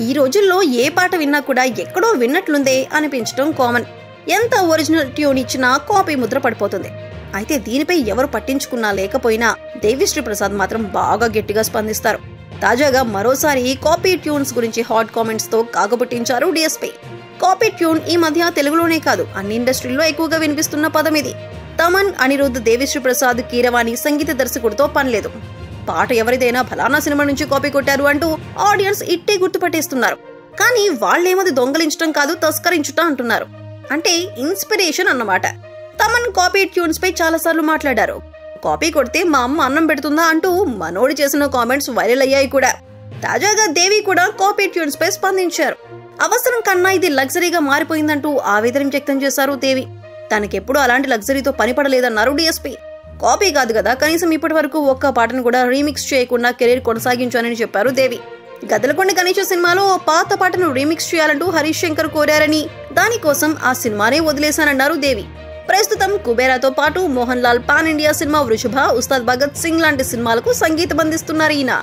ఈ రోజుల్లో ఏ పాట విన్నా కూడా ఎక్కడో విన్నట్లుందే అనిపించడం కామన్. ఎంత ఒరిజినల్ ట్యూన్ ఇచ్చినా కాపీ ముద్ర పడిపోతుంది. అయితే దీనిపై ఎవరు పట్టించుకున్నా లేకపోయినా దేవిశ్రీ ప్రసాద్ మాత్రం బాగా గట్టిగా స్పందిస్తారు. తాజాగా మరోసారి కాపీ ట్యూన్స్ గురించి హాట్ కామెంట్స్ తో కాగపుట్టించారు డిఎస్పీ. కాపీ ట్యూన్ ఈ మధ్య తెలుగులోనే కాదు అన్ని ఇండస్ట్రీల్లో ఎక్కువగా వినిపిస్తున్న పదం ఇది. తమన్, అనిరుద్ధ్, దేవిశ్రీ ప్రసాద్, కీరవాణి సంగీత దర్శకుడితో పనిలేదు. పాట ఎవరిదైనా ఫలానా సినిమా నుంచి కాపీ కొట్టారు అంటూ ఆడియన్స్ ఇట్టే గుర్తుపట్టేస్తున్నారు. కానీ వాళ్ళేమది దొంగలించడం కాదు, తస్కరించుట అంటున్నారు. అంటే ఇన్స్పిరేషన్ అన్నమాట. తమన్ కాపీ ట్యూన్స్ పై చాలా సార్లు మాట్లాడారు. కాపీ కొడితే మా అమ్మ అన్నం పెడుతుందా అంటూ మనోడి చేసిన కామెంట్స్ వైరల్ అయ్యాయి కూడా. తాజాగా దేవి కూడా కాపీ ట్యూన్స్ పై స్పందించారు. అవసరం కన్నా ఇది లగ్జరీగా మారిపోయిందంటూ ఆవేదన వ్యక్తం చేశారు దేవి. తనకెప్పుడు అలాంటి లగ్జరీతో పనిపడలేదన్నారు డిఎస్పీ. కాపీ కాదు కదా, కనీసం ఇప్పటి వరకు ఒక్క పాటను కూడా రీమిక్స్ చేయకుండా కెరీర్ కొనసాగించానని చెప్పారు దేవి. గదలకొండ గణేష్ సినిమాలో ఓ పాత పాటను రీమిక్స్ చేయాలంటూ హరీష్ శంకర్ కోరారని, దానికోసం ఆ సినిమానే వదిలేశానన్నారు దేవి. ప్రస్తుతం కుబేరాతో పాటు Mohan Lal pan India cinema వృషభ, ఉస్తాద్ భగత్ సింగ్ లాంటి సినిమాలకు సంగీతం అందిస్తున్నారు ఈయన.